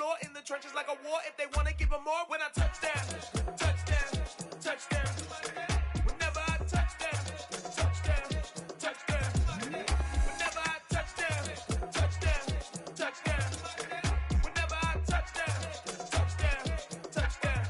sure in the trenches like a war. If they wanna give them more, when I touch down, touchdown, touchdown. Whenever I touch down, touchdown, touchdown. Whenever I touch down, touchdown, touchdown. Whenever I touch down, touchdown, touchdown.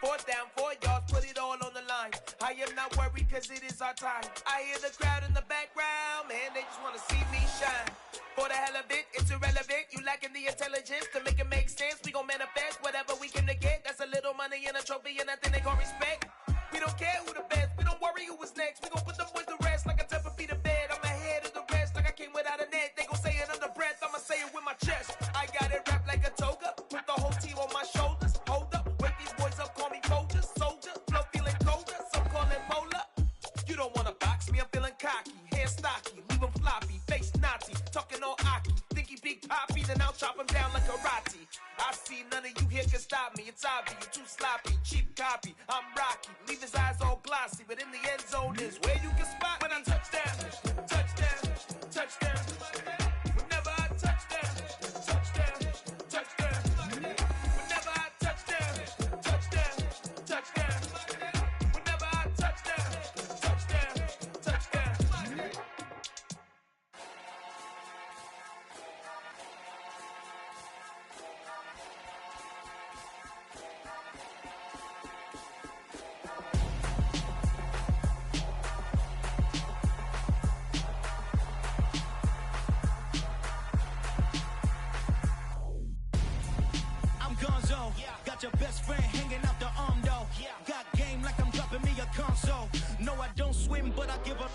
4th down, 4 yards, put it all on the line. I am not worried cause it is our time. I hear the crowd in the background, man, they just wanna see me shine. For the hell of it, it's irrelevant. You lacking the intelligence to make it make sense. We gon' manifest whatever we came to get. That's a little money and a trophy and nothing they gon' respect. We don't care who the best, we don't worry who was next. We gon' put them boys to rest like a Tempur-Pedic to bed. I'm ahead of the rest like I came without a net. They gon' say it under breath, I'ma say it with my chest. I got it wrapped like a toga, put the whole team on my shoulders. Hold up, wake these boys up, call me Folger, soldier. Flow feeling colder, some call it polar. You don't wanna box me, I'm feeling cocky. Hair stocky, leave him floppy, face Nazi. Talking all Aki, think he big poppy, then I'll chop him down like karate. I see none of you here can stop me. It's obvious, you too sloppy, cheap copy. I'm Rocky, leave his eyes all glossy, but in the end zone is where you can spot when I touch down, touchdown, touchdown. Whenever I touch down, touchdown, touchdown. Whenever I touch down, touchdown, touchdown. Whenever I touch down, touchdown, touchdown. Got your best friend hanging out the arm though. Got game like I'm dropping me a console. No, I don't swim, but I give a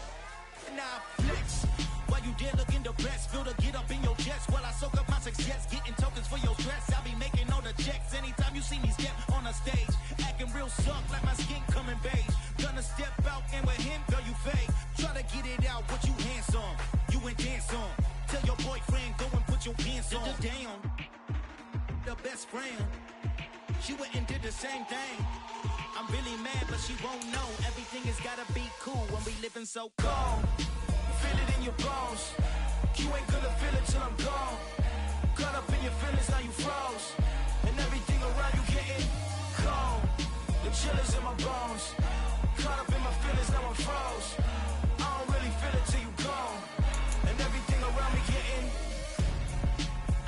now flex. While you there looking the best, feel the get up in your chest while I soak up my success, getting tokens for your stress. I'll be making all the checks anytime you see me step on a stage, acting real suck like my skin coming beige. Gonna step out and with him, girl, you fake. Try to get it out, but you handsome, you ain't dance on. Tell your boyfriend go and put your pants on. Damn, the best friend. She went and did the same thing. I'm really mad, but she won't know. Everything has gotta be cool when we living so cold. Feel it in your bones. You ain't gonna feel it till I'm gone. Caught up in your feelings, now you froze. And everything around you getting cold. The chill is in my bones. Caught up in my feelings, now I'm froze. I don't really feel it till you gone. And everything around me getting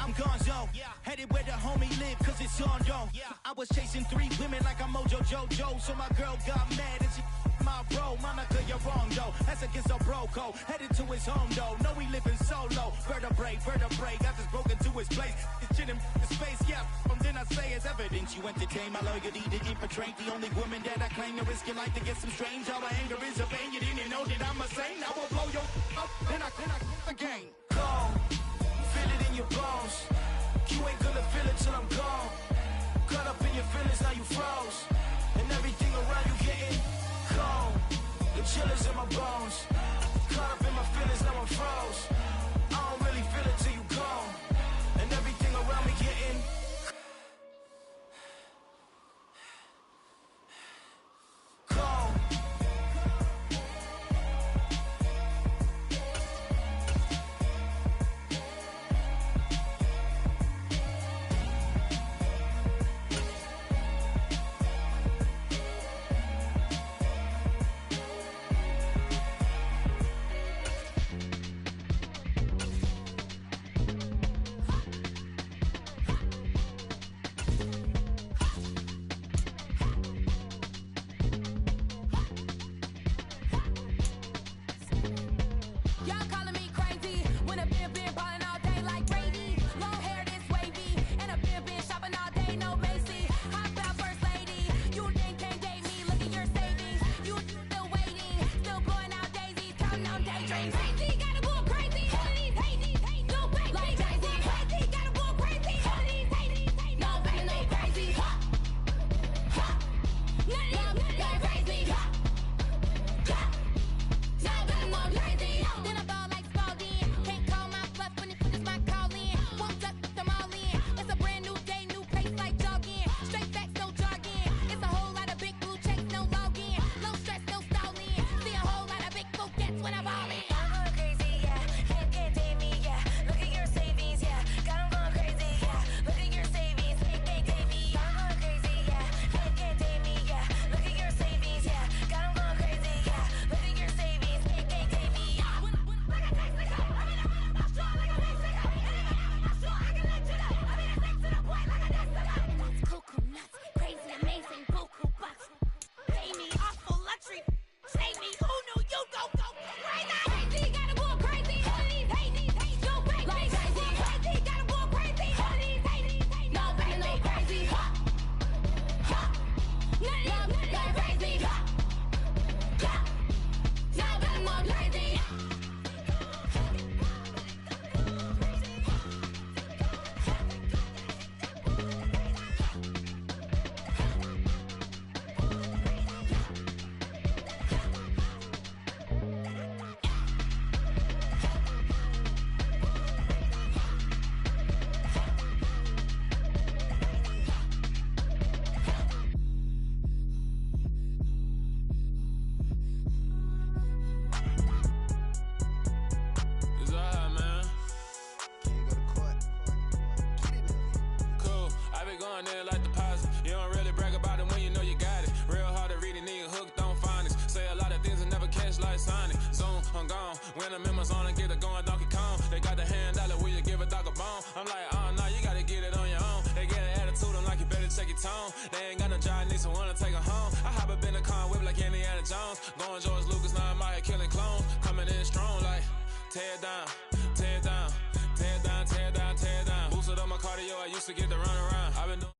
I'm gonzo, headed where the homie live, cause it's on, yo. I was chasing 3 women like I'm Mojo Jojo, so my girl got mad and she my bro. Monica, you're wrong, though. That's against a bro code. Headed to his home, though. No, he living solo. Vertebrae, got just broken to his place. It's chin in his face, yeah. From then I say it's evidence you entertain my loyalty to infiltrate. The only woman that I claim to risk your life to get some strange. All my anger is a pain. You didn't know that I'm a saint. I will blow your up, then I again. Cold. Feel it in your bones. You ain't gonna feel it till I'm gone. Caught up in your feelings, now you froze. And everything around you getting cold. The chill is in my bones. Caught up in my feelings, now I'm froze. I don't really feel it till you gone. And everything around me getting cold. Going George Lucas, now I'm out here killing clones. Coming in strong like, tear down, tear down, tear down, tear down, tear down. Boosted up my cardio, I used to get to run around. I've been doing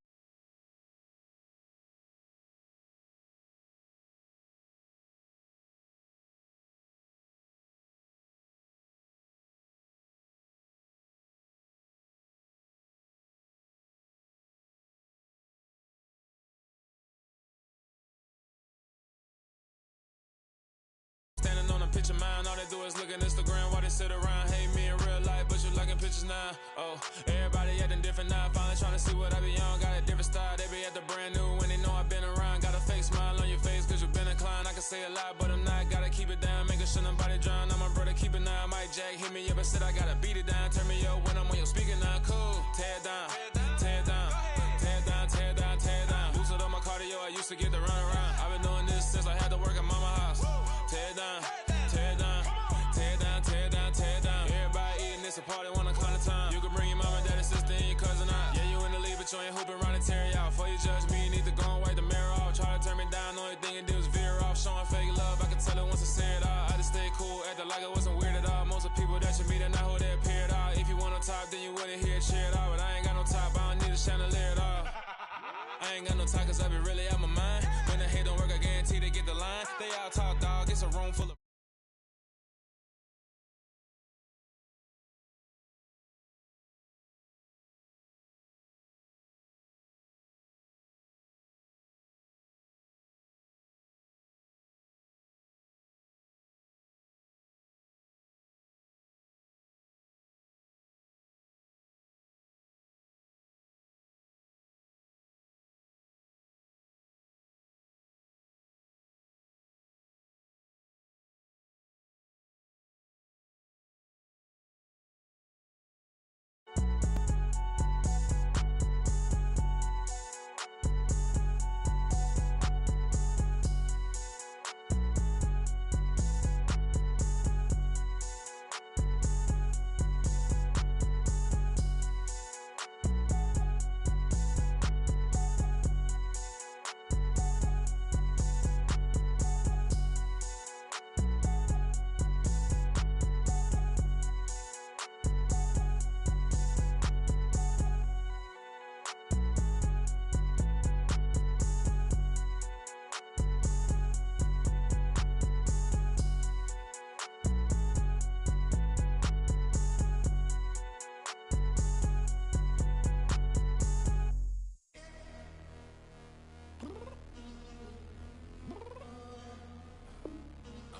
standing on a picture mine, all they do is look at Instagram while they sit around. Hate me in real life, but you liking pictures now. Oh, everybody acting different now. Finally trying to see what I be on. Got a different style, they be at the brand new when they know I've been around. Got a fake smile on your face, cause you been inclined. I can say a lot, but I'm not. Gotta keep it down, making sure nobody drown. I'm my brother, keep it now. Mike Jack hit me up and said I gotta beat it down. Turn me up when I'm on your speaker now. Cool, tear down, tear down, tear down, tear down, tear down. Boosted up my cardio, I used to get to run around. I've been doing this since I had to work at mama house. Tear down, tear down, tear down, tear down, tear down. Everybody eating this a party, wanna climb the time. You can bring your mama, daddy, sister, and your cousin out. Yeah, you in the league, but you ain't hooping around and tear you out. Before you judge me, you need to go and wipe the mirror off. Try to turn me down, only thing it do is veer off. Showing fake love, I can tell it once I say it all. I just stay cool, acting like it wasn't weird at all. Most of the people that you meet are not who they appear at all. If you want on top, then you wouldn't hear it cheer at all. But I ain't got no top, I don't need a chandelier at all. I ain't got no time, cause I be really out my mind. When the hate don't work, I guarantee they get the line. They all talk, dog, it's a room full of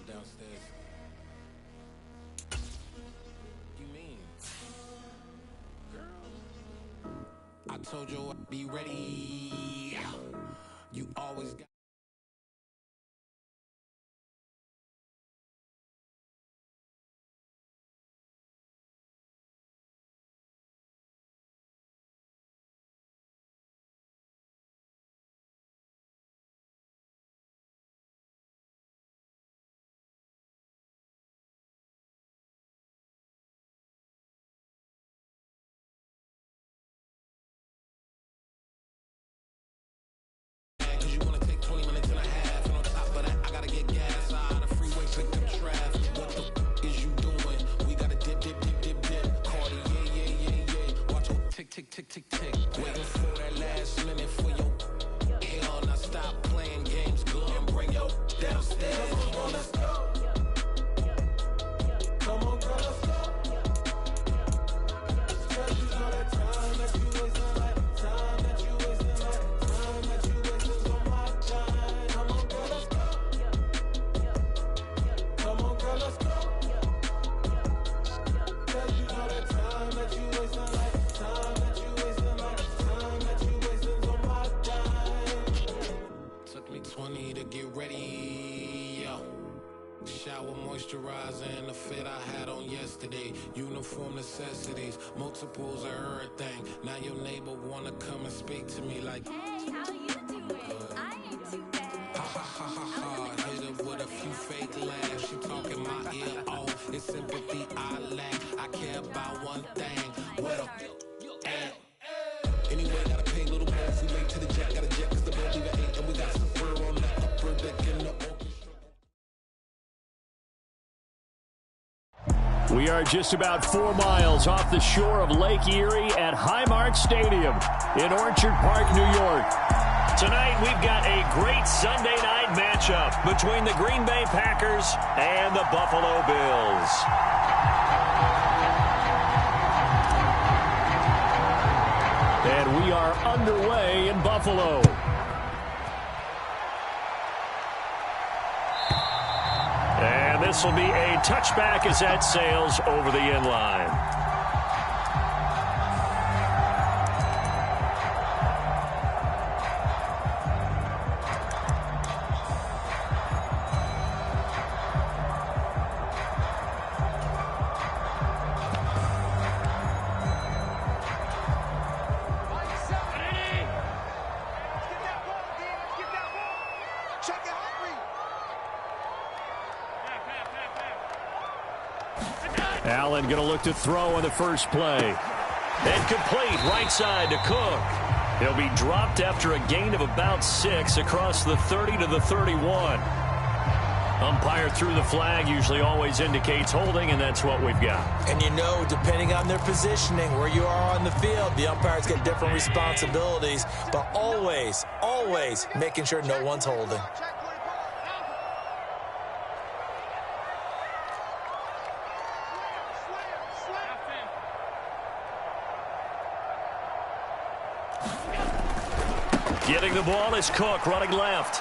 downstairs. You mean? Girl, I told you I'd be ready. You always got tick, tick, tick, tick. Waiting for that last minute for your hell. Now stop playing games, go and bring your downstairs. Come on, let's go. Come on, girl, let's go. Cause you know that time that you wasting, like time that you wasting, like time that you wasting on my time. Come on, girl, let's go. Come on, girl, let's go. Cause you know that time that you wasting, like time that you wasting, like time that you wasting on my time. Took me 20 to get ready, yo. Shower moisturizer and the fit I had on yesterday. Uniform necessities, multiples of everything. Now your neighbor wanna come and speak to me like, hey, how you doing? I ain't too bad. ha ha ha ha ha. Hit her with a few fake laughs. She talking my ear off. It's sympathy I lack. I care about one thing. What up? Anyway, gotta pay a little more if we late to the jet. Got a jet cause the boat leave at 8 and we got some fur on the upper deck in the We are just about 4 miles off the shore of Lake Erie at Highmark Stadium in Orchard Park, New York. Tonight, we've got a great Sunday night matchup between the Green Bay Packers and the Buffalo Bills. And we are underway in Buffalo. And this will be a touchback as that sails over the end line. Allen going to look to throw on the first play. And complete right side to Cook. He'll be dropped after a gain of about 6 across the 30 to the 31. Umpire threw the flag, usually always indicates holding, and that's what we've got. And you know, depending on their positioning, where you are on the field, the umpires get different responsibilities, but always, always making sure no one's holding. Getting the ball is Cook running left.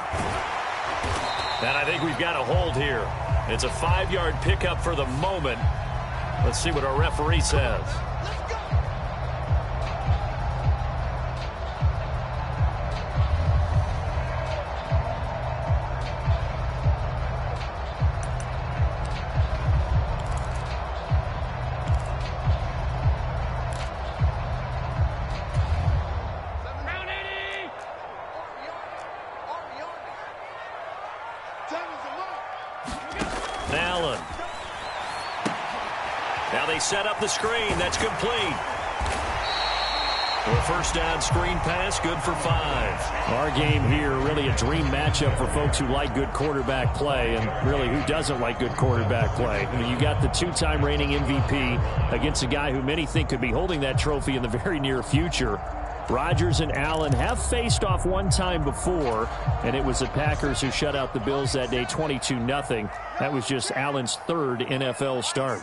And I think we've got a hold here. It's a 5-yard pickup for the moment. Let's see what our referee says. Allen. Now they set up the screen. That's complete. Well, first down screen pass, good for 5. Our game here, really a dream matchup for folks who like good quarterback play, and really who doesn't like good quarterback play. I mean, you got the 2-time reigning MVP against a guy who many think could be holding that trophy in the very near future. Rodgers and Allen have faced off one time before, and it was the Packers who shut out the Bills that day 22-0. That was just Allen's 3rd NFL start.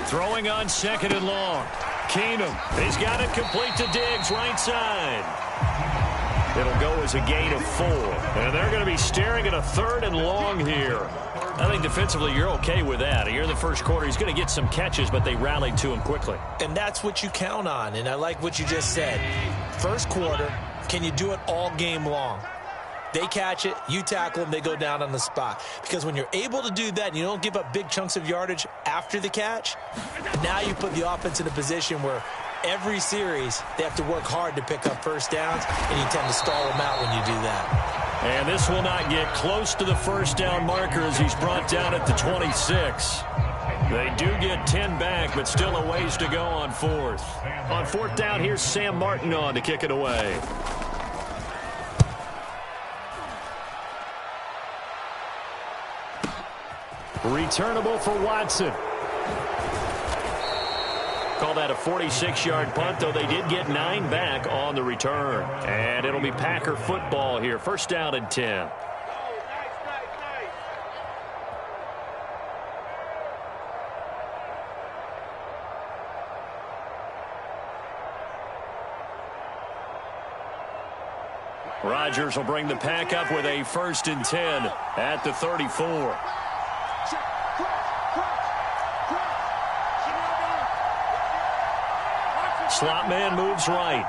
Throwing on 2nd and long. Keenum, he's got it complete to Diggs, right side. It'll go as a gain of 4. And they're going to be staring at a 3rd and long here. I think defensively you're okay with that. Here in the first quarter, he's going to get some catches, but they rallied to him quickly. And that's what you count on, and I like what you just said. First quarter, can you do it all game long? They catch it, you tackle them, they go down on the spot. Because when you're able to do that and you don't give up big chunks of yardage after the catch, now you put the offense in a position where every series they have to work hard to pick up first downs, and you tend to stall them out when you do that. And this will not get close to the first down marker as he's brought down at the 26. They do get 10 back, but still a ways to go on 4th. On 4th down, here's Sam Martin on to kick it away. Returnable for Watson. Call that a 46-yard punt, though they did get 9 back on the return. And it'll be Packer football here. First down and 10. Rodgers will bring the pack up with a 1st and 10 at the 34. Slot man moves right.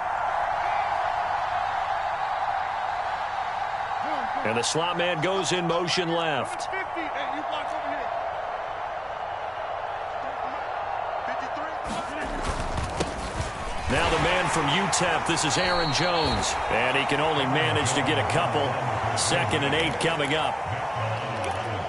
And the slot man goes in motion left. Now the man from UTEP, this is Aaron Jones. And he can only manage to get a couple. 2nd and 8 coming up.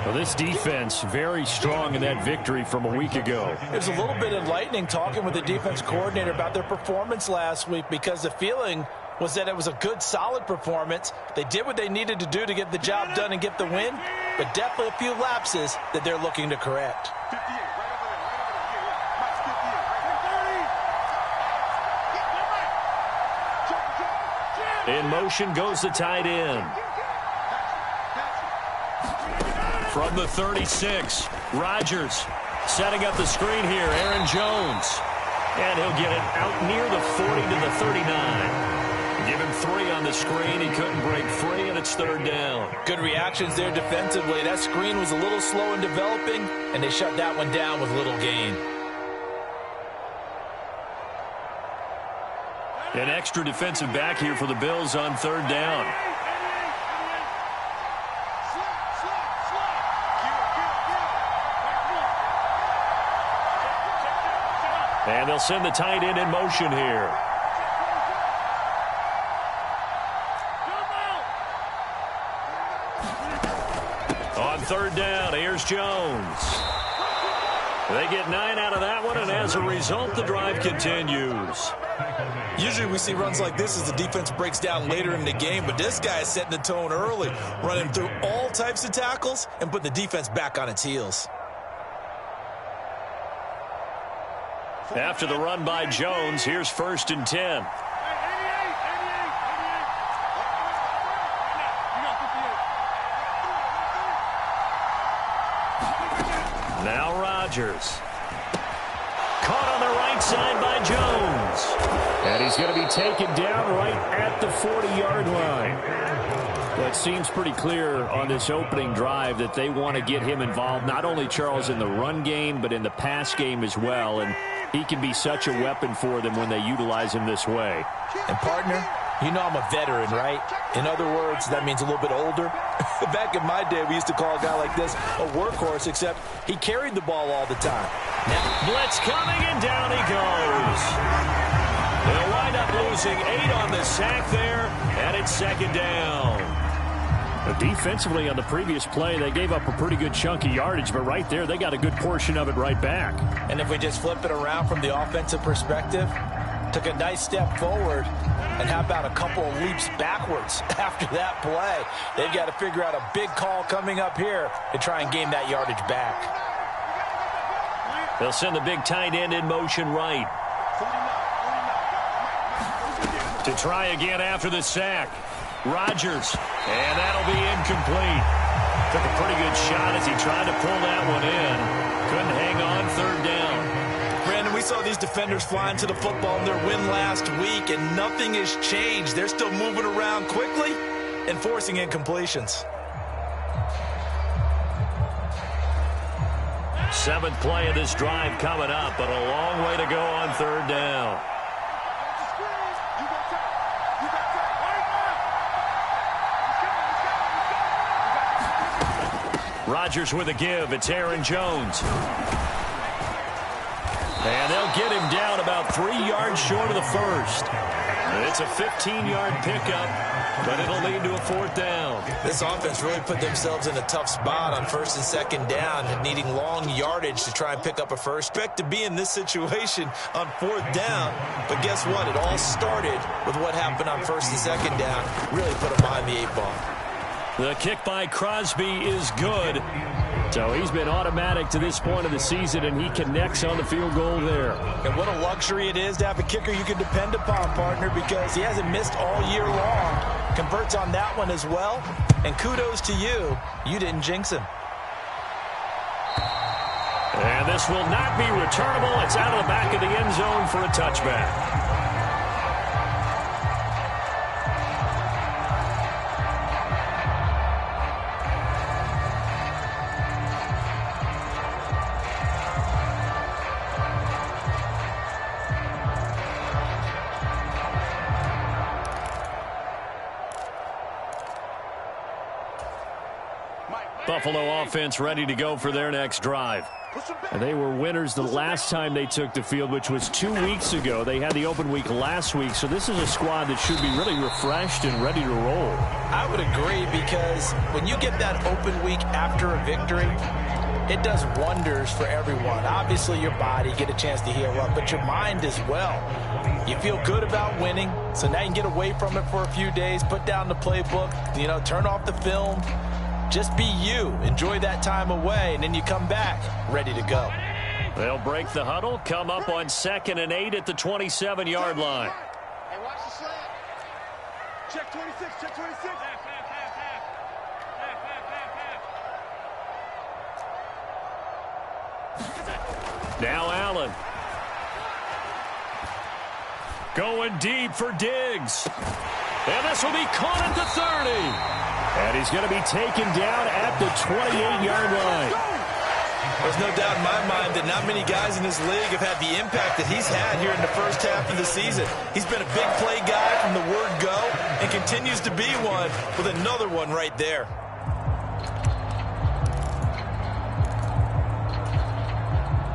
Well, this defense very strong in that victory from a week ago. It was a little bit enlightening talking with the defense coordinator about their performance last week, because the feeling was that it was a good, solid performance. They did what they needed to do to get the job done and get the win, but definitely a few lapses that they're looking to correct. In motion goes the tight end. From the 36, Rodgers setting up the screen here. Aaron Jones. And he'll get it out near the 40 to the 39. Give him 3 on the screen. He couldn't break free, and it's 3rd down. Good reactions there defensively. That screen was a little slow in developing, and they shut that one down with little gain. An extra defensive back here for the Bills on 3rd down. And they'll send the tight end in motion here. On 3rd down, here's Jones. They get 9 out of that one, and as a result, the drive continues. Usually we see runs like this as the defense breaks down later in the game, but this guy is setting the tone early, running through all types of tackles and putting the defense back on its heels. After the run by Jones, here's 1st and 10. Now Rodgers. Caught on the right side by Jones. And he's going to be taken down right at the 40-yard line. Well, it seems pretty clear on this opening drive that they want to get him involved, not only, Charles, in the run game, but in the pass game as well. And he can be such a weapon for them when they utilize him this way. And, partner, you know I'm a veteran, right? In other words, that means a little bit older. Back in my day, we used to call a guy like this a workhorse, except he carried the ball all the time. Now, blitz coming, and down he goes. They'll wind up losing 8 on the sack there, and it's 2nd down. But defensively on the previous play, they gave up a pretty good chunk of yardage, but right there, they got a good portion of it right back. And if we just flip it around from the offensive perspective, took a nice step forward, and how about a couple of leaps backwards after that play? They've got to figure out a big call coming up here to try and gain that yardage back. They'll send the big tight end in motion right. To try again after the sack. Rodgers, and that'll be incomplete. Took a pretty good shot as he tried to pull that one in. Couldn't hang on, 3rd down. Brandon, we saw these defenders flying to the football in their win last week, and nothing has changed. They're still moving around quickly and forcing incompletions. 7th play of this drive coming up, but a long way to go on 3rd down. Rodgers with a give. It's Aaron Jones. And they'll get him down about 3 yards short of the 1st. It's a 15-yard pickup, but it'll lead to a 4th down. This offense really put themselves in a tough spot on 1st and 2nd down, and needing long yardage to try and pick up a first. Expect to be in this situation on 4th down, but guess what? It all started with what happened on 1st and 2nd down. Really put them behind the 8 ball. The kick by Crosby is good. So he's been automatic to this point of the season, and he connects on the field goal there. And what a luxury it is to have a kicker you can depend upon, partner, because he hasn't missed all year long. Converts on that one as well. And kudos to you. You didn't jinx him. And this will not be returnable. It's out of the back of the end zone for a touchback. Buffalo offense ready to go for their next drive. And they were winners the last time they took the field, which was 2 weeks ago. They had the open week last week, so this is a squad that should be really refreshed and ready to roll. I would agree, because when you get that open week after a victory, it does wonders for everyone. Obviously, your body, get a chance to heal up, but your mind as well. You feel good about winning, so now you can get away from it for a few days, put down the playbook, turn off the film. Just be you. Enjoy that time away, and then you come back ready to go. They'll break the huddle, come up on 2nd and 8 at the 27-yard line. Check 26, check 26. Now Allen. Going deep for Diggs. And this will be caught at the 30. And he's going to be taken down at the 28-yard line. There's no doubt in my mind that not many guys in this league have had the impact that he's had here in the first half of the season. He's been a big play guy from the word go and continues to be one with another one right there.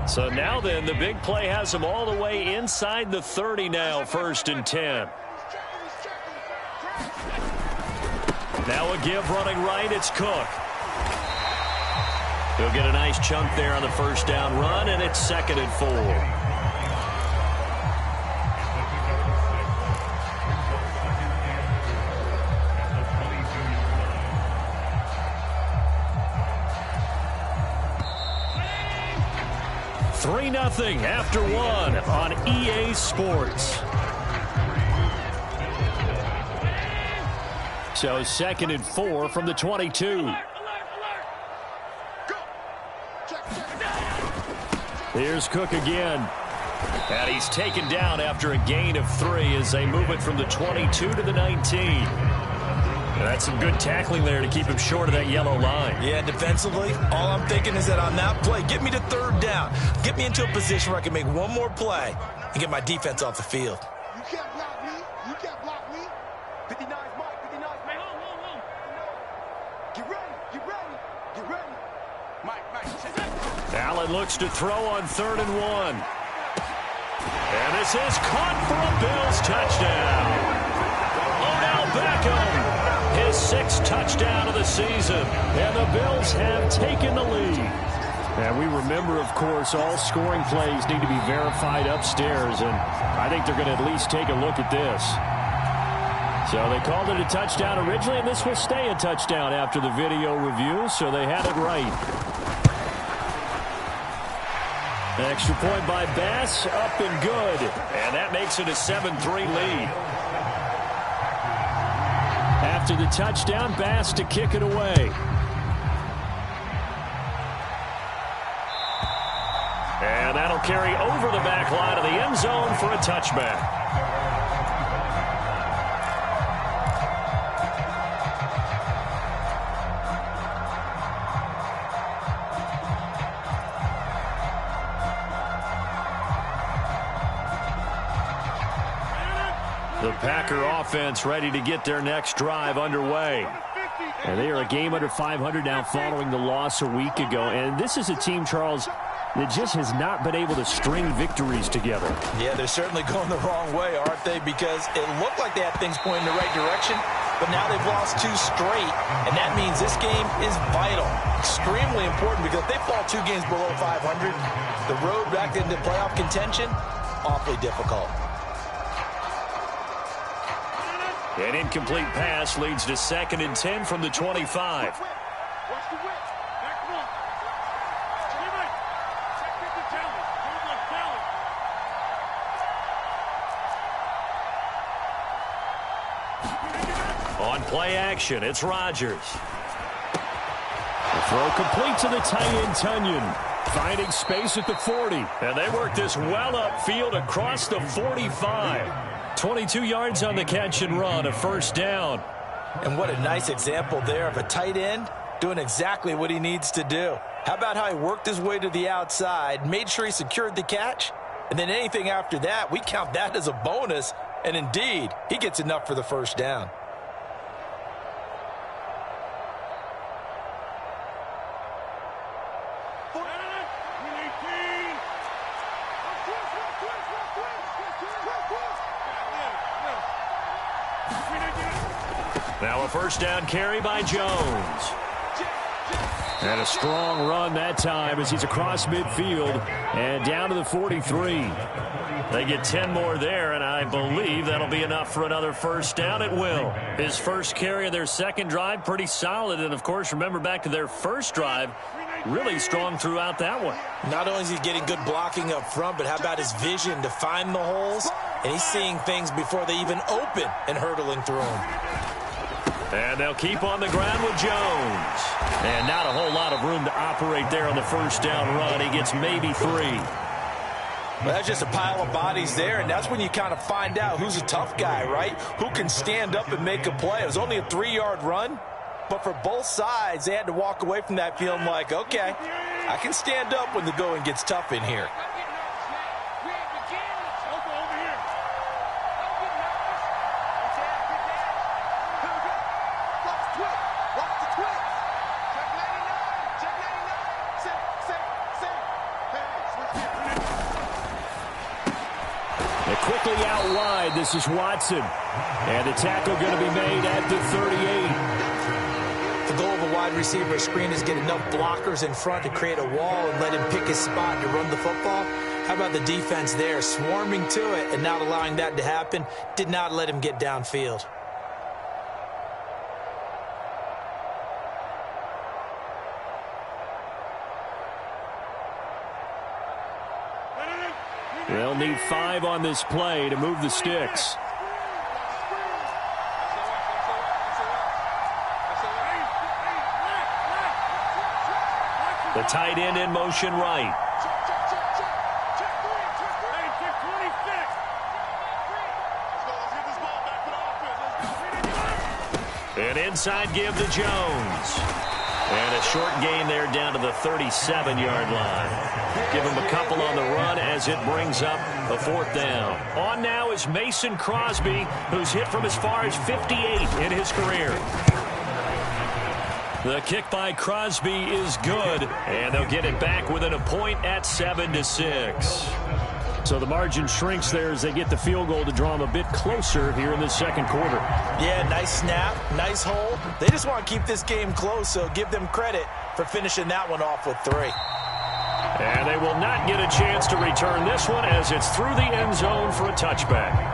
So now then, the big play has him all the way inside the 30 now, 1st and 10. Now a give running right, it's Cook. He'll get a nice chunk there on the first down run, and it's 2nd and 4. Nothing after one on EA Sports. So 2nd and 4 from the 22. Here's Cook again. And he's taken down after a gain of 3 as they move it from the 22 to the 19. That's some good tackling there to keep him short of that yellow line. Yeah, defensively, all I'm thinking is that on that play, get me to 3rd down. Get me into a position where I can make one more play and get my defense off the field. You can't block me. You can't block me. 59's Mike. 59's Mike. Hold. Get ready. Get ready. Get ready. Mike. Allen looks to throw on 3rd and 1. And this is caught for a Bills touchdown. Odell Beckham. His 6th touchdown of the season. And the Bills have taken the lead. And we remember, of course, all scoring plays need to be verified upstairs. And I think they're going to at least take a look at this. So they called it a touchdown originally, and this will stay a touchdown after the video review. So they had it right. An extra point by Bass, up and good. And that makes it a 7-3 lead. After the touchdown, Bass to kick it away. And that'll carry over the back line of the end zone for a touchback. The Packer offense ready to get their next drive underway. And they are a game under 500 now following the loss a week ago. And this is a team, Charles, that just has not been able to string victories together. Yeah, they're certainly going the wrong way, aren't they? Because it looked like they had things pointing in the right direction, but now they've lost 2 straight. And that means this game is vital, extremely important, because if they fall 2 games below 500, the road back into playoff contention, awfully difficult. An incomplete pass leads to 2nd and 10 from the 25. Watch the width. Back one. On play action, it's Rodgers. The throw complete to the tight end, Tunyon. Finding space at the 40. And they work this well upfield across the 45. 22 yards on the catch and run, a 1st down. And what a nice example there of a tight end doing exactly what he needs to do. How about how he worked his way to the outside, made sure he secured the catch, and then anything after that, we count that as a bonus. And indeed, he gets enough for the 1st down. Now a 1st down carry by Jones. And a strong run that time as he's across midfield and down to the 43. They get 10 more there, and I believe that'll be enough for another 1st down. It will. His 1st carry of their 2nd drive, pretty solid. And, of course, remember back to their 1st drive, really strong throughout that one. Not only is he getting good blocking up front, but how about his vision to find the holes and he's seeing things before they even open and hurdling through them. And they'll keep on the ground with Jones. And not a whole lot of room to operate there on the first down run. He gets maybe 3. Well, that's just a pile of bodies there, and that's when you kind of find out who's a tough guy, right? Who can stand up and make a play. It was only a 3-yard run, but for both sides, they had to walk away from that feeling like, okay, I can stand up when the going gets tough in here. Quickly out wide, this is Watson. And the tackle going to be made at the 38. The goal of a wide receiver screen is get enough blockers in front to create a wall and let him pick his spot to run the football. How about the defense there, swarming to it and not allowing that to happen? Did not let him get downfield. They'll need 5 on this play to move the sticks. The tight end in motion right. And inside give to Jones. And a short gain there down to the 37-yard line. Give him a couple on the run as it brings up a 4th down. On now is Mason Crosby, who's hit from as far as 58 in his career. The kick by Crosby is good, and they'll get it back within a point at 7-6. So the margin shrinks there as they get the field goal to draw them a bit closer here in the second quarter. Yeah, nice snap, nice hold. They just want to keep this game close, so give them credit for finishing that one off with 3. And they will not get a chance to return this one as it's through the end zone for a touchback.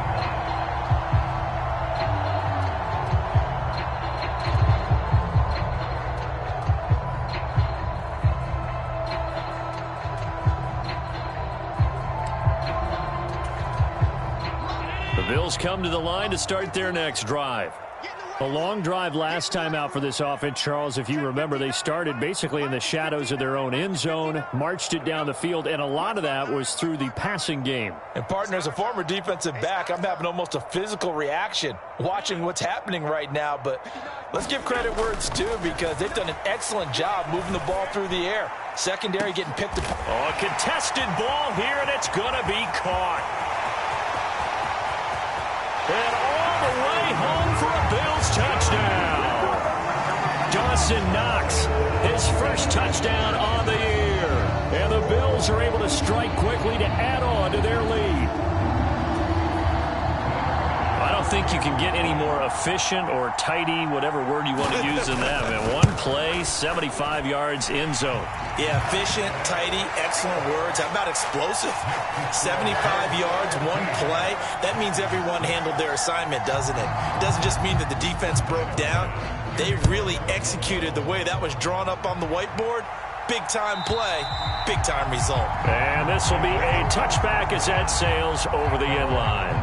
The Bills come to the line to start their next drive. A long drive last time out for this offense, Charles. If you remember, they started basically in the shadows of their own end zone, marched it down the field, and a lot of that was through the passing game. And, partner, as a former defensive back, I'm having almost a physical reaction watching what's happening right now. But let's give credit where it's due because they've done an excellent job moving the ball through the air. Secondary getting picked apart. Oh, a contested ball here, and it's going to be caught. And all the way home for a Bills touchdown. Dawson Knox, his first touchdown on the year. And the Bills are able to strike quickly to add on to their lead. I don't think you can get any more efficient or tidy, whatever word you want to use in that. Man, one play, 75 yards, end zone. Yeah, efficient, tidy, excellent words. How about explosive? 75 yards, one play. That means everyone handled their assignment, doesn't it? It doesn't just mean that the defense broke down. They really executed the way that was drawn up on the whiteboard. Big-time play, big-time result. And this will be a touchback as that sails over the end line.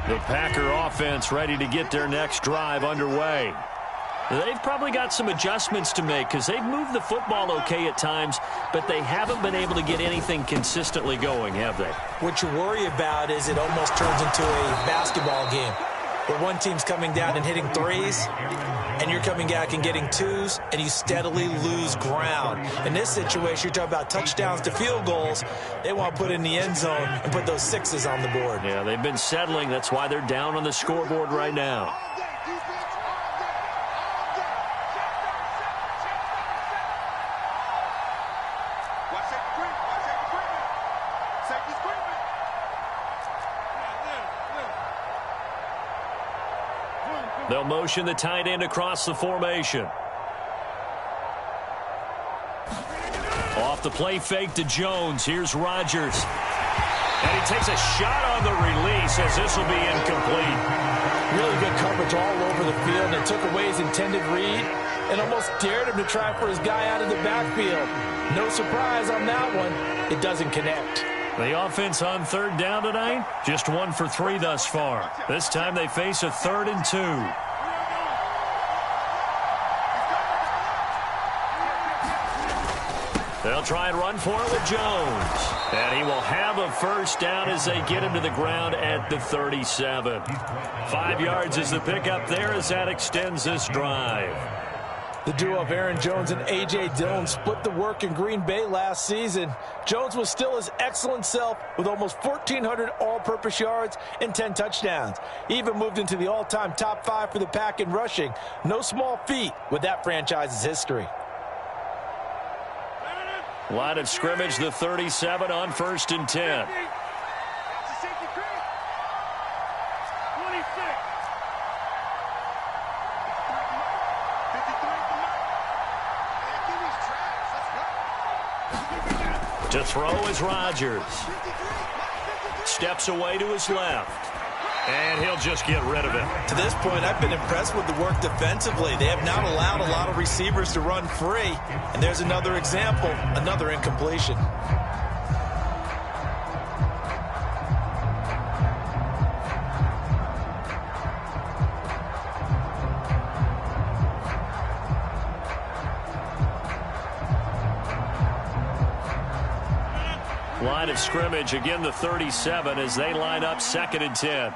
The Packer offense ready to get their next drive underway. They've probably got some adjustments to make because they've moved the football okay at times, but they haven't been able to get anything consistently going, have they? What you worry about is it almost turns into a basketball game where one team's coming down and hitting threes, and you're coming back and getting twos, and you steadily lose ground. In this situation, you're talking about touchdowns to field goals. They want to put in the end zone and put those sixes on the board. Yeah, they've been settling. That's why they're down on the scoreboard right now. They'll motion the tight end across the formation. Off the play fake to Jones. Here's Rodgers. And he takes a shot on the release as this will be incomplete. Really good coverage all over the field, and took away his intended read and almost dared him to try for his guy out of the backfield. No surprise on that one. It doesn't connect. The offense on 3rd down tonight, just 1 for 3 thus far. This time they face a 3rd and 2. They'll try and run for it with Jones. And he will have a first down as they get him to the ground at the 37. 5 yards is the pickup there as that extends this drive. The duo of Aaron Jones and A.J. Dillon split the work in Green Bay last season. Jones was still his excellent self with almost 1,400 all-purpose yards and 10 touchdowns. He even moved into the all-time top 5 for the pack in rushing. No small feat with that franchise's history. Line of scrimmage, the 37 on 1st and 10. To throw is Rodgers. Steps away to his left. And he'll just get rid of it. To this point, I've been impressed with the work defensively. They have not allowed a lot of receivers to run free. And there's another example, another incompletion. Line of scrimmage, again the 37 as they line up 2nd and 10.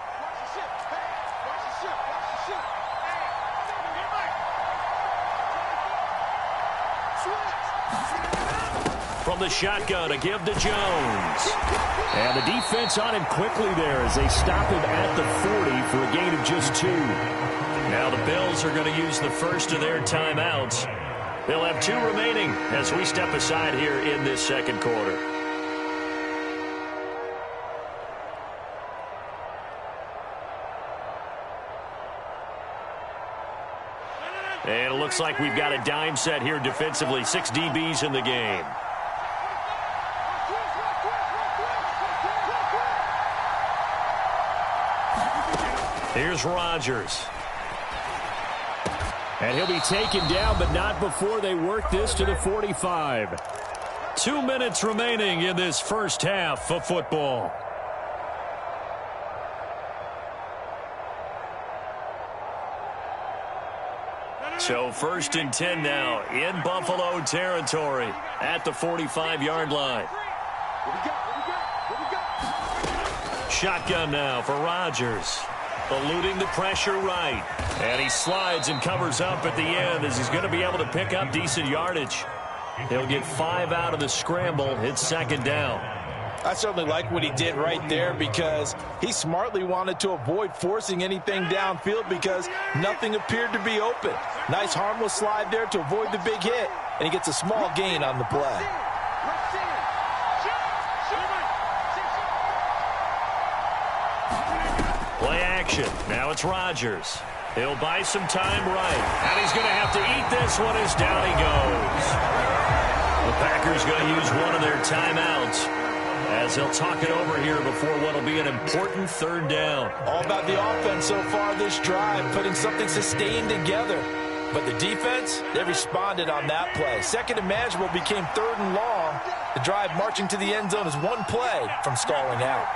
From the shotgun, a give to Jones. And the defense on him quickly there as they stop him at the 40 for a gain of just 2. Now the Bills are going to use the first of their timeouts. They'll have 2 remaining as we step aside here in this 2nd quarter. And it looks like we've got a dime set here defensively. 6 DBs in the game. Here's Rodgers. And he'll be taken down, but not before they work this to the 45. 2 minutes remaining in this first half of football. So 1st and 10 now in Buffalo territory at the 45-yard line. Shotgun now for Rodgers. Eluding the pressure right. And he slides and covers up at the end as he's going to be able to pick up decent yardage. He'll get 5 out of the scramble. It's 2nd down. I certainly like what he did right there because he smartly wanted to avoid forcing anything downfield because nothing appeared to be open. Nice harmless slide there to avoid the big hit, and he gets a small gain on the play. Play action. Now it's Rodgers. He'll buy some time right. And he's going to have to eat this one as down he goes. The Packers going to use one of their timeouts as they'll talk it over here before what will be an important 3rd down. All about the offense so far this drive, putting something sustained together. But the defense, they responded on that play. 2nd and manageable became 3rd and long. The drive marching to the end zone is 1 play from stalling out.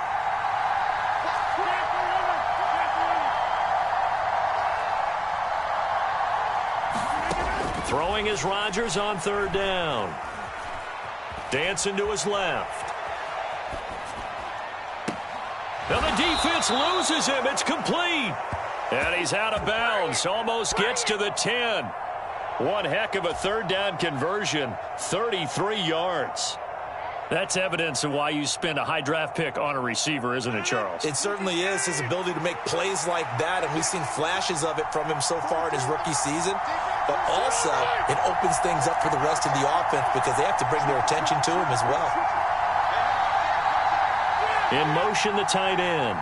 Throwing is Rodgers on 3rd down. Dancing to his left. Now the defense loses him. It's complete. And he's out of bounds. Almost gets to the 10. One heck of a 3rd down conversion. 33 yards. That's evidence of why you spend a high draft pick on a receiver, isn't it, Charles? It certainly is, his ability to make plays like that, and we've seen flashes of it from him so far in his rookie season. But also, it opens things up for the rest of the offense because they have to bring their attention to him as well. In motion, the tight end.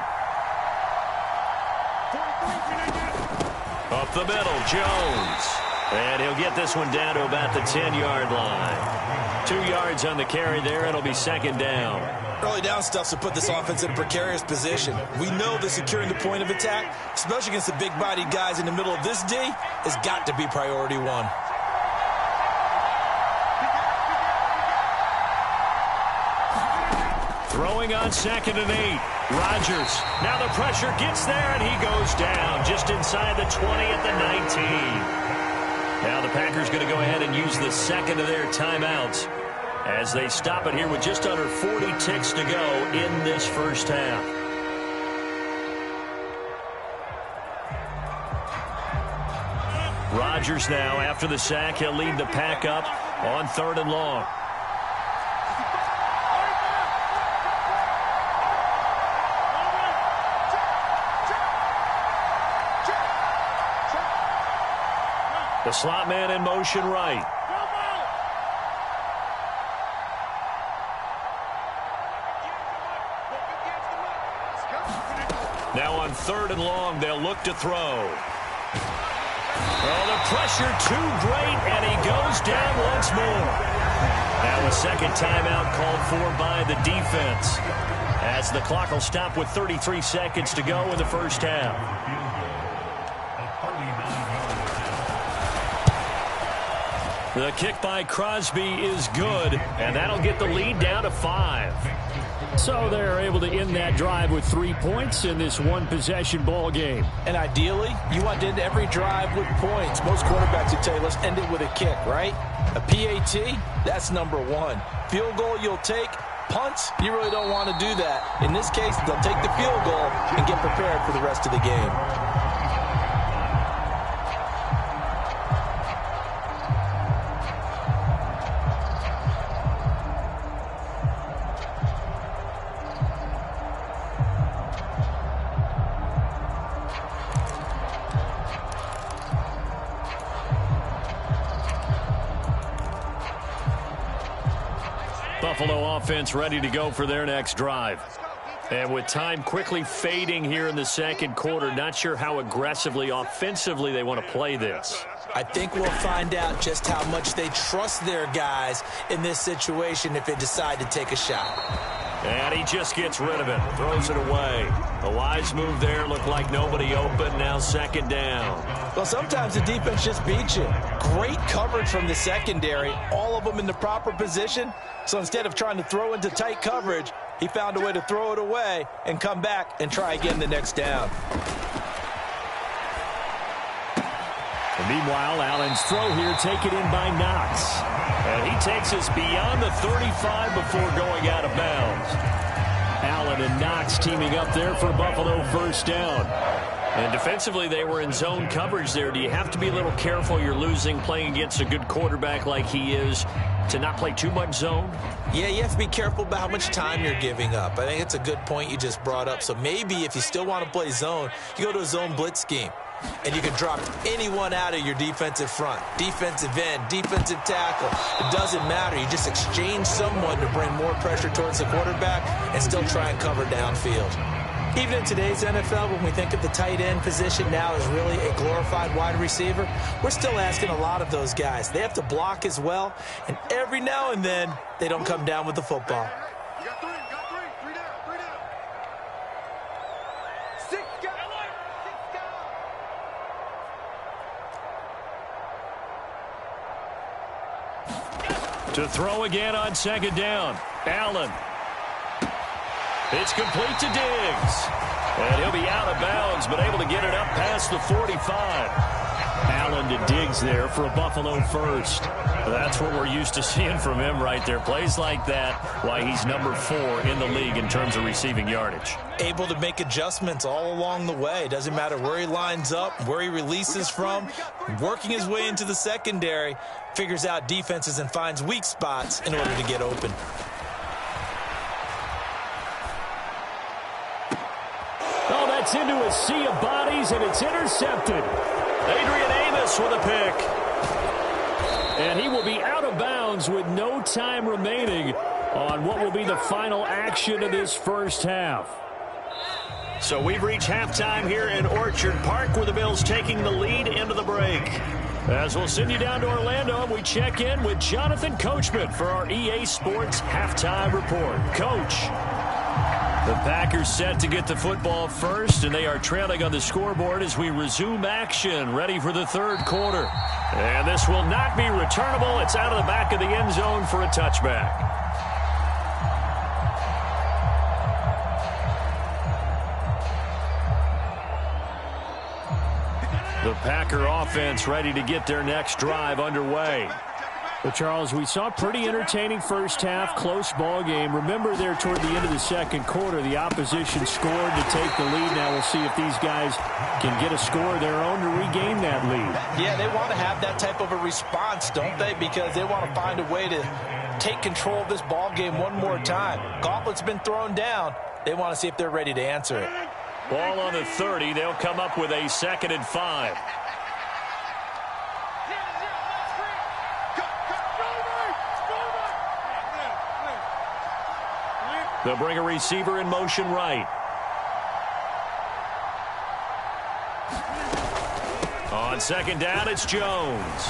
Up the middle, Jones. And he'll get this one down to about the 10-yard line. 2 yards on the carry there. It'll be second down. Early down stuff to put this offense in a precarious position. We know that securing the point of attack, especially against the big-bodied guys in the middle of this D, has got to be priority one. Throwing on 2nd and 8. Rodgers. Now the pressure gets there, and he goes down just inside the 20 at the 19. Now the Packers going to go ahead and use the second of their timeouts as they stop it here with just under 40 ticks to go in this first half. Rodgers now, after the sack, he'll lead the pack up on 3rd and long. The slot man in motion right. Now on 3rd and long, they'll look to throw. Oh, the pressure too great, and he goes down once more. Now a second timeout called for by the defense, as the clock will stop with 33 seconds to go in the first half. The kick by Crosby is good, and that'll get the lead down to 5. So they're able to end that drive with 3 points in this one-possession ball game. And ideally, you want to end every drive with points. Most quarterbacks would tell you, let's end it with a kick, right? A PAT, that's number 1. Field goal you'll take. Punts, you really don't want to do that. In this case, they'll take the field goal and get prepared for the rest of the game. Buffalo offense ready to go for their next drive. And with time quickly fading here in the second quarter, not sure how aggressively, offensively they want to play this. I think we'll find out just how much they trust their guys in this situation if they decide to take a shot. And he just gets rid of it, throws it away. A wise move there, looked like nobody open, now second down. Well, sometimes the defense just beats you. Great coverage from the secondary, all of them in the proper position. So instead of trying to throw into tight coverage, he found a way to throw it away and come back and try again the next down. And meanwhile, Allen's throw here taken in by Knox. And he takes us beyond the 35 before going out of bounds. Allen and Knox teaming up there for Buffalo first down. And defensively, they were in zone coverage there. Do you have to be a little careful? You're losing playing against a good quarterback like he is to not play too much zone? Yeah, you have to be careful about how much time you're giving up. I think it's a good point you just brought up. So maybe if you still want to play zone, you go to a zone blitz scheme. And you can drop anyone out of your defensive front. Defensive end, defensive tackle. It doesn't matter. You just exchange someone to bring more pressure towards the quarterback and still try and cover downfield. Even in today's NFL, when we think of the tight end position now as really a glorified wide receiver, we're still asking a lot of those guys. They have to block as well, and every now and then, they don't come down with the football. You got three down. 6 guys. To throw again on second down. Allen. It's complete to Diggs. And he'll be out of bounds, but able to get it up past the 45. Allen to Diggs there for a Buffalo first. That's what we're used to seeing from him right there. Plays like that, why he's number 4 in the league in terms of receiving yardage. Able to make adjustments all along the way. Doesn't matter where he lines up, where he releases from. Working his way into the secondary, figures out defenses and finds weak spots in order to get open. Oh, that's into a sea of bodies, and it's intercepted. Adrian Amos with a pick. And he will be out of bounds with no time remaining on what will be the final action of this first half. So we've reached halftime here in Orchard Park, where the Bills taking the lead into the break. As we'll send you down to Orlando, and we check in with Jonathan Coachman for our EA Sports Halftime Report. Coach, the Packers set to get the football first, and they are trailing on the scoreboard as we resume action, ready for the third quarter. And this will not be returnable. It's out of the back of the end zone for a touchback. The Packer offense ready to get their next drive underway. But, Charles, we saw a pretty entertaining first half, close ball game. Remember there toward the end of the second quarter, the opposition scored to take the lead. Now we'll see if these guys can get a score of their own to regain that lead. Yeah, they want to have that type of a response, don't they? Because they want to find a way to take control of this ball game one more time. Gauntlet's been thrown down. They want to see if they're ready to answer it. Ball on the 30. They'll come up with a 2nd and 5. They'll bring a receiver in motion right. On 2nd down, it's Jones.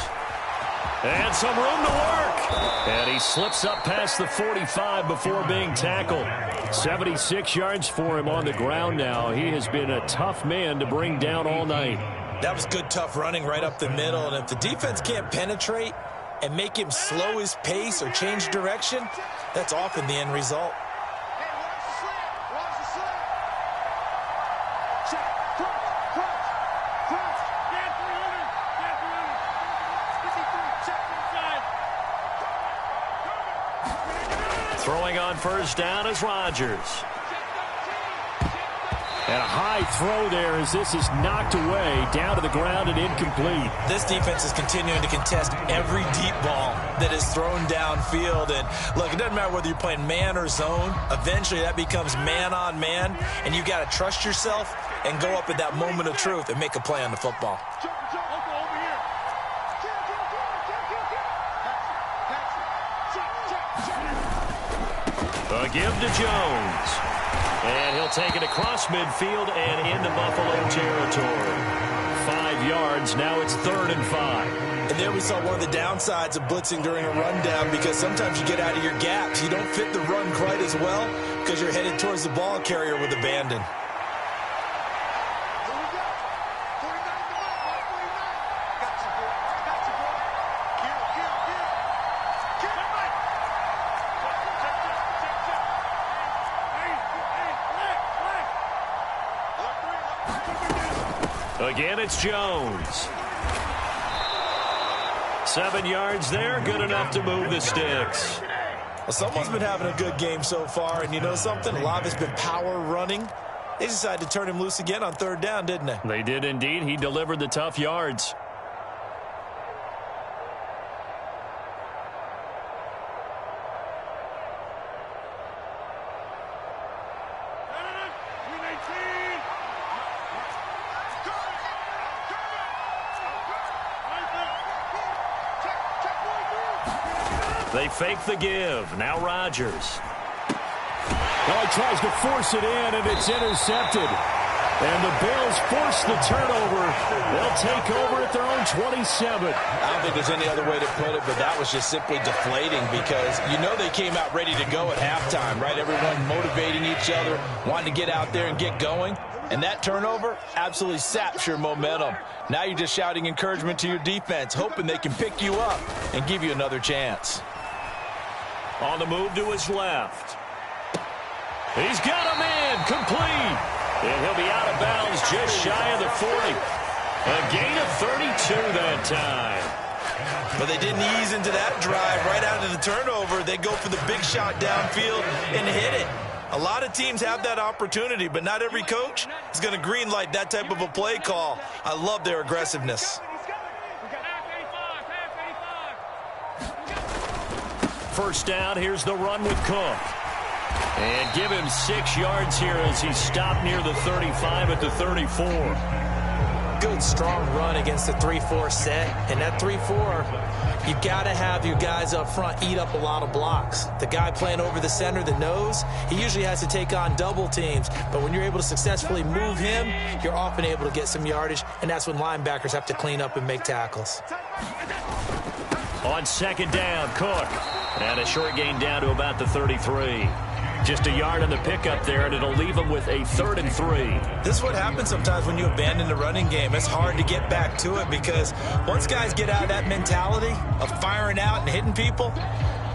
And some room to work. And he slips up past the 45 before being tackled. 76 yards for him on the ground now. He has been a tough man to bring down all night. That was good, tough running right up the middle. And if the defense can't penetrate and make him slow his pace or change direction, that's often the end result. Throwing on first down is Rodgers. And a high throw there as this is knocked away, down to the ground and incomplete. This defense is continuing to contest every deep ball that is thrown downfield. And look, it doesn't matter whether you're playing man or zone. Eventually that becomes man on man, and you got to trust yourself and go up at that moment of truth and make a play on the football. A give to Jones. And he'll take it across midfield and into Buffalo territory. 5 yards. Now it's 3rd and 5. And there we saw one of the downsides of blitzing during a rundown, because sometimes you get out of your gaps. You don't fit the run quite as well because you're headed towards the ball carrier with abandon. Again, it's Jones. 7 yards there, good enough to move the sticks. Well, someone's been having a good game so far, and you know something? A lot of it's been power running. They decided to turn him loose again on 3rd down, didn't they? They did indeed. He delivered the tough yards. They fake the give. Now Rodgers. Well, he tries to force it in, and it's intercepted. And the Bills force the turnover. They'll take over at their own 27. I don't think there's any other way to put it, but that was just simply deflating, because you know they came out ready to go at halftime, right? Everyone motivating each other, wanting to get out there and get going. And that turnover absolutely saps your momentum. Now you're just shouting encouragement to your defense, hoping they can pick you up and give you another chance. On the move to his left. He's got a man, complete. And he'll be out of bounds just shy of the 40. A gain of 32 that time. But they didn't ease into that drive right out of the turnover. They go for the big shot downfield and hit it. A lot of teams have that opportunity, but not every coach is going to greenlight that type of a play call. I love their aggressiveness. First down, here's the run with Cook. And give him 6 yards here as he's stopped near the 35 at the 34. good, strong run against the 3-4 set. And that 3-4, you've got to have your guys up front eat up a lot of blocks. The guy playing over the center, the nose, he usually has to take on double teams. But when you're able to successfully move him, you're often able to get some yardage, and that's when linebackers have to clean up and make tackles. On second down, Cook. And a short gain down to about the 33. Just a yard on the pickup there, and it'll leave them with a 3rd and 3. This is what happens sometimes when you abandon the running game. It's hard to get back to it because once guys get out of that mentality of firing out and hitting people,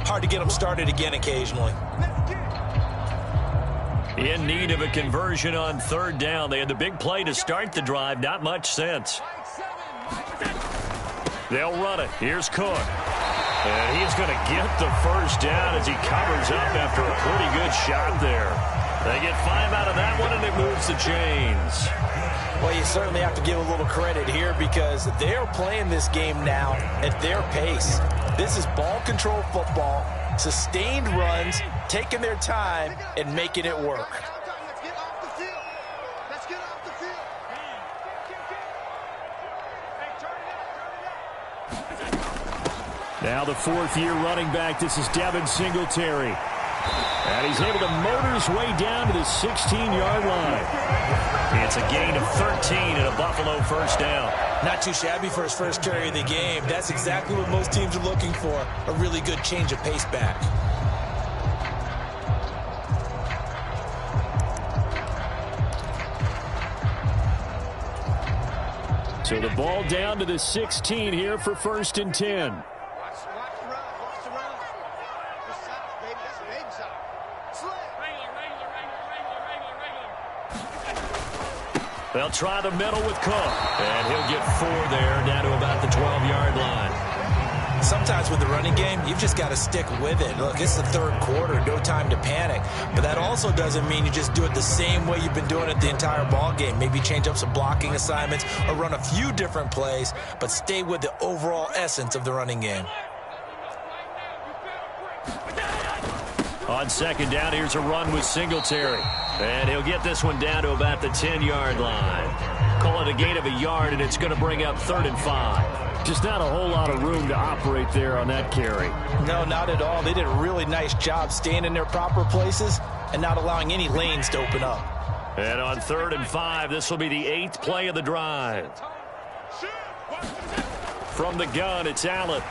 hard to get them started again occasionally. In need of a conversion on 3rd down. They had the big play to start the drive. Not much sense. They'll run it. Here's Cook. And he's going to get the 1st down as he covers up after a pretty good shot there. They get 5 out of that one, and it moves the chains. Well, you certainly have to give a little credit here because they're playing this game now at their pace. This is ball control football, sustained runs, taking their time, and making it work. Now the 4th-year running back, this is Devin Singletary. And he's able to motor his way down to the 16-yard line. It's a gain of 13 and a Buffalo 1st down. Not too shabby for his first carry of the game. That's exactly what most teams are looking for, a really good change of pace back. So the ball down to the 16 here for 1st and 10. They'll try the middle with Cook. And he'll get 4 there, down to about the 12-yard line. Sometimes with the running game, you've just got to stick with it. Look, it's the 3rd quarter, no time to panic. But that also doesn't mean you just do it the same way you've been doing it the entire ball game. Maybe change up some blocking assignments or run a few different plays, but stay with the overall essence of the running game. On 2nd down, here's a run with Singletary. And he'll get this one down to about the 10-yard line. Call it a gain of a yard, and it's going to bring up 3rd and 5. Just not a whole lot of room to operate there on that carry. No, not at all. They did a really nice job staying in their proper places and not allowing any lanes to open up. And on 3rd and 5, this will be the 8th play of the drive. From the gun, it's Allen.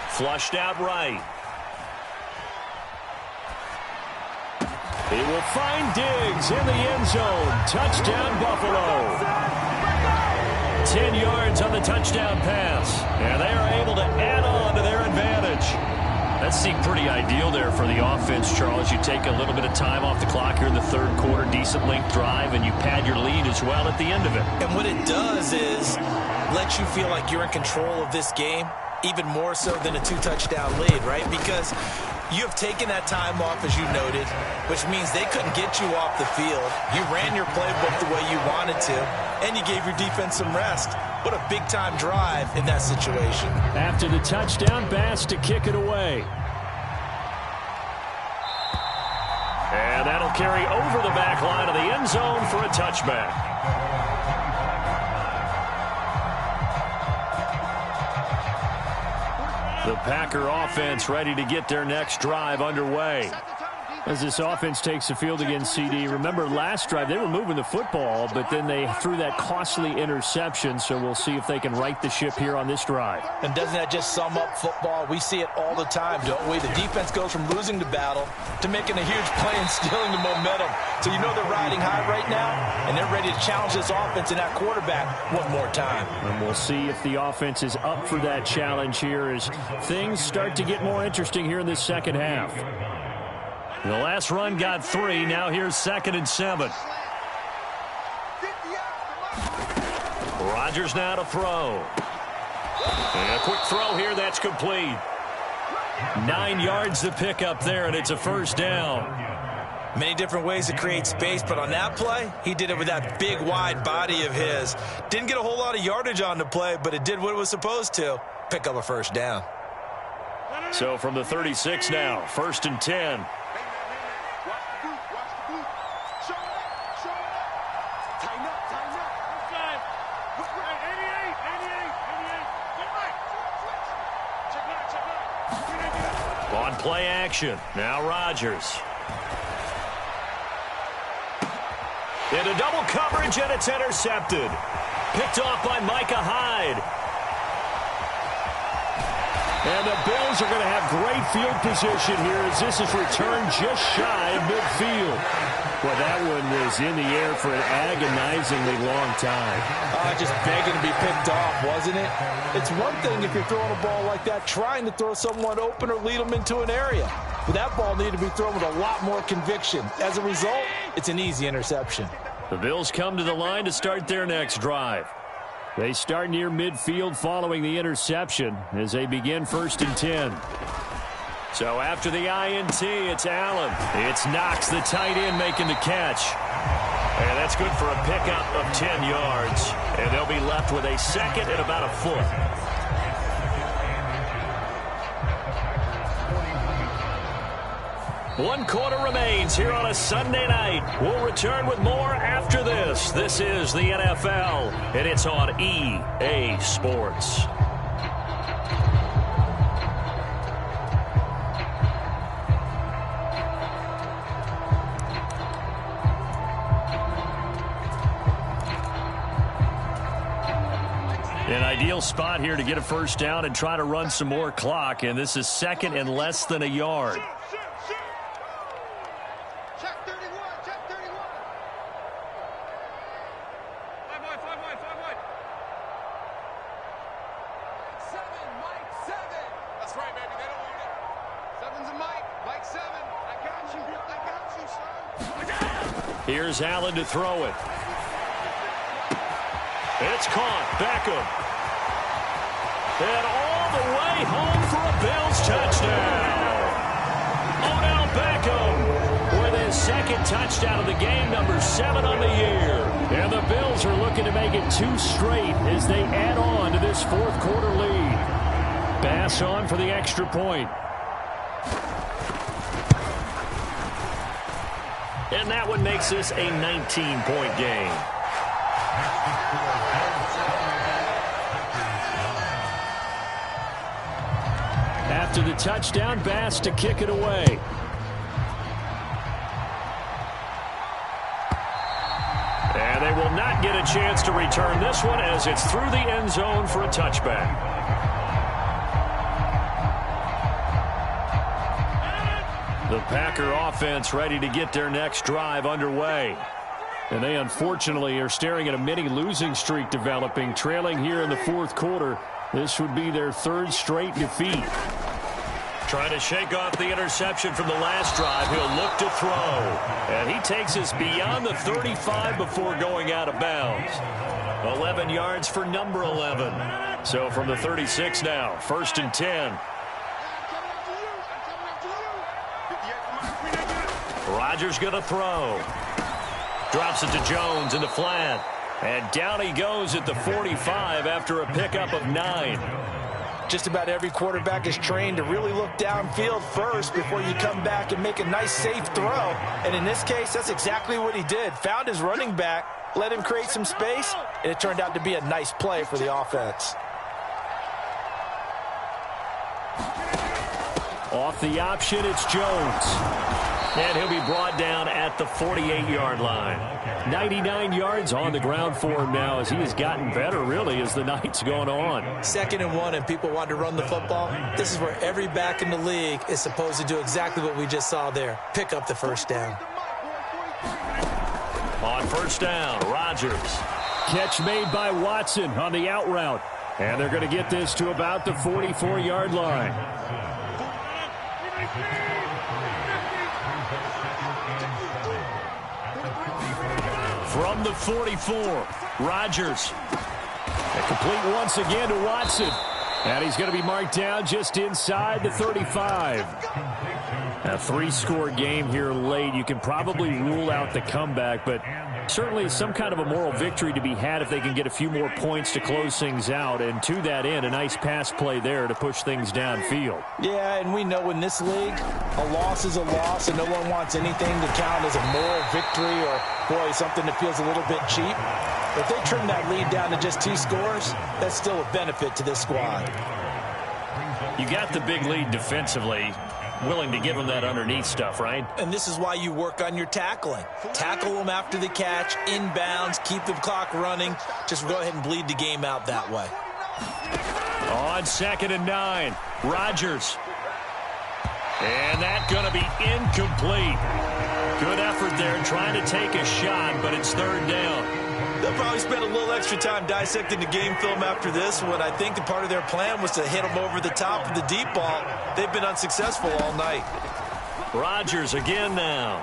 Flushed out right. He will find Diggs in the end zone. Touchdown, Buffalo. 10 yards on the touchdown pass. And they are able to add on to their advantage. That seemed pretty ideal there for the offense, Charles. You take a little bit of time off the clock here in the 3rd quarter, decent length drive, and you pad your lead as well at the end of it. And what it does is let you feel like you're in control of this game, even more so than a 2-touchdown lead, right? Because you have taken that time off, as you noted, which means they couldn't get you off the field. You ran your playbook the way you wanted to, and you gave your defense some rest. What a big-time drive in that situation. After the touchdown pass to kick it away. And that'll carry over the back line of the end zone for a touchback. The Packer offense ready to get their next drive underway. As this offense takes the field against CD, remember last drive they were moving the football, but then they threw that costly interception, so we'll see if they can right the ship here on this drive. And doesn't that just sum up football? We see it all the time, don't we? The defense goes from losing the battle to making a huge play and stealing the momentum. So you know they're riding high right now, and they're ready to challenge this offense and that quarterback one more time. And we'll see if the offense is up for that challenge here as things start to get more interesting here in this second half. The last run got 3. Now here's 2nd and 7. Rodgers now to throw. And a quick throw here. That's complete. 9 yards to pick up there, and it's a 1st down. Many different ways to create space, but on that play, he did it with that big, wide body of his. Didn't get a whole lot of yardage on the play, but it did what it was supposed to. Pick up a 1st down. So from the 36 now, 1st and 10. play action. Now Rodgers. Into double coverage, and it's intercepted. Picked off by Micah Hyde. And the Bills are going to have great field position here as this is returned just shy of midfield. Well, that one was in the air for an agonizingly long time. Just begging to be picked off, wasn't it? It's one thing if you're throwing a ball like that, trying to throw someone open or lead them into an area. But that ball needed to be thrown with a lot more conviction. As a result, it's an easy interception. The Bills come to the line to start their next drive. They start near midfield following the interception as they begin 1st and 10. So after the INT, it's Allen. It's Knox, the tight end, making the catch. And that's good for a pickup of 10 yards. And they'll be left with a second and about a foot. One quarter remains here on a Sunday night. We'll return with more after this. This is the NFL, and it's on EA Sports. An ideal spot here to get a first down and try to run some more clock, and this is second and less than a yard. Here's Allen to throw it. It's caught. Beckham. And all the way home for a Bills touchdown. Odell Beckham with his second touchdown of the game, number 7 on the year. And the Bills are looking to make it 2 straight as they add on to this 4th quarter lead. Bass on for the extra point. And that one makes this a 19-point game. After the touchdown, Bass to kick it away. And they will not get a chance to return this one as it's through the end zone for a touchback. The Packer offense ready to get their next drive underway. And they unfortunately are staring at a mini losing streak developing, trailing here in the 4th quarter. This would be their 3rd straight defeat. Trying to shake off the interception from the last drive. He'll look to throw. And he takes us beyond the 35 before going out of bounds. 11 yards for number 11. So from the 36 now, 1st and 10. Rodgers going to throw. Drops it to Jones in the flat. And down he goes at the 45 after a pickup of 9. Just about every quarterback is trained to really look downfield first before you come back and make a nice, safe throw. And in this case, that's exactly what he did. Found his running back, let him create some space, and it turned out to be a nice play for the offense. Off the option, it's Jones. And he'll be brought down at the 48-yard line. 99 yards on the ground for him now as he has gotten better, really, as the night's gone on. 2nd and 1 and people want to run the football. This is where every back in the league is supposed to do exactly what we just saw there. Pick up the first down. On 1st down, Rodgers. Catch made by Watson on the out route. And they're going to get this to about the 44-yard line. From the 44, Rodgers. And complete once again to Watson. And he's going to be marked down just inside the 35. A 3-score game here late. You can probably rule out the comeback, but certainly some kind of a moral victory to be had if they can get a few more points to close things out. And to that end, a nice pass play there to push things downfield. Yeah, and we know in this league, a loss is a loss, and no one wants anything to count as a moral victory or, boy, something that feels a little bit cheap. If they trim that lead down to just 2 scores, that's still a benefit to this squad. You got the big lead defensively. willing to give them that underneath stuff, right? And this is why you work on your tackling. Tackle them after the catch, inbounds, keep the clock running. Just go ahead and bleed the game out that way. On 2nd and 9, Rodgers. And that's going to be incomplete. Good effort there trying to take a shot, but it's 3rd down. They'll probably spend a little extra time dissecting the game film after this one. I think the part of their plan was to hit them over the top of the deep ball. They've been unsuccessful all night. Rodgers again now.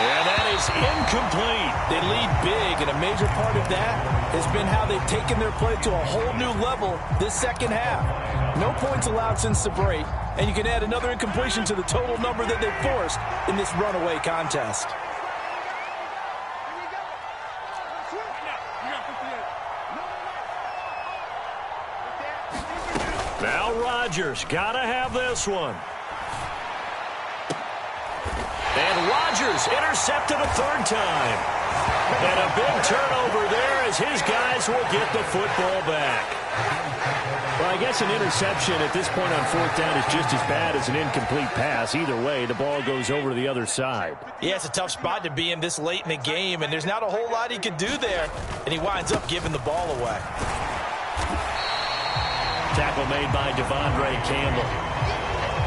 And that is incomplete. They lead big, and a major part of that has been how they've taken their play to a whole new level this second half. No points allowed since the break, and you can add another incompletion to the total number that they've forced in this runaway contest. Now Rodgers got to have this one. And Rodgers intercepted a 3rd time. And a big turnover there as his guys will get the football back. Well, I guess an interception at this point on 4th down is just as bad as an incomplete pass. Either way, the ball goes over to the other side. Yeah, it's a tough spot to be in this late in the game, and there's not a whole lot he can do there. And he winds up giving the ball away. Tackle made by Devondre Campbell.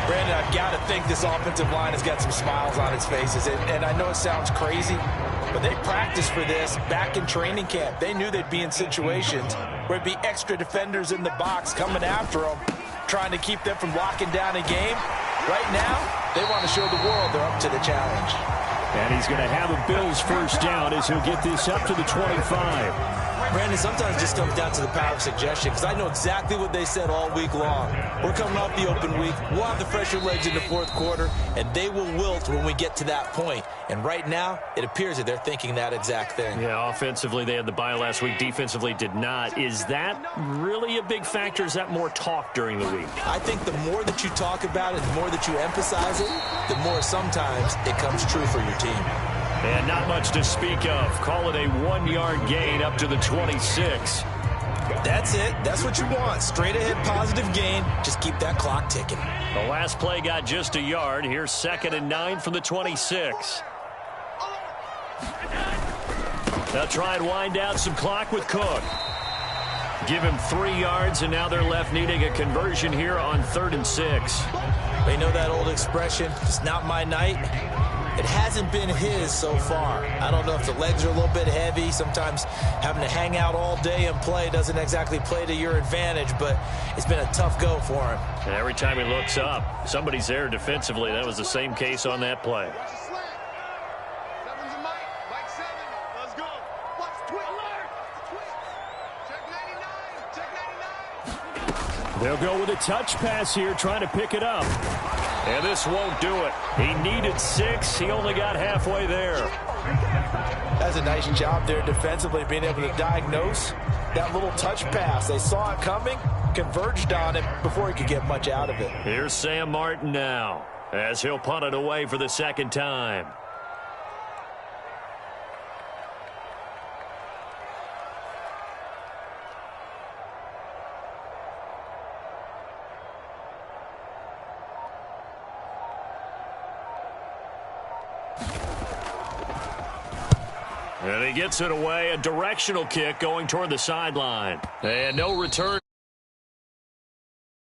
Brandon, I've got to think this offensive line has got some smiles on its faces. And I know it sounds crazy, but they practiced for this back in training camp. They knew they'd be in situations where it'd be extra defenders in the box coming after them, trying to keep them from locking down a game. Right now, they want to show the world they're up to the challenge. And he's going to have a Bills 1st down as he'll get this up to the 25. Brandon, sometimes it just comes down to the power of suggestion, because I know exactly what they said all week long. We're coming off the open week. We'll have the fresher legs in the 4th quarter, and they will wilt when we get to that point. And right now, it appears that they're thinking that exact thing. Yeah, offensively, they had the bye last week. Defensively, did not. Is that really a big factor? Is that more talk during the week? I think the more that you talk about it, the more that you emphasize it, the more sometimes it comes true for your team. And not much to speak of. Call it a 1-yard gain up to the 26. That's it. That's what you want. Straight ahead positive gain. Just keep that clock ticking. The last play got just a yard. Here's 2nd and 9 from the 26. They'll try and wind down some clock with Cook. Give him 3 yards, and now they're left needing a conversion here on 3rd and 6. They know that old expression, it's not my night. It hasn't been his so far. I don't know if the legs are a little bit heavy. Sometimes having to hang out all day and play doesn't exactly play to your advantage, but it's been a tough go for him. And every time he looks up, somebody's there defensively. That was the same case on that play. They'll go with a touch pass here, trying to pick it up. And this won't do it. He needed 6. He only got halfway there. That's a nice job there defensively, being able to diagnose that little touch pass. They saw it coming, converged on it before he could get much out of it. Here's Sam Martin now, as he'll punt it away for the 2nd time. And he gets it away, a directional kick going toward the sideline. And no return.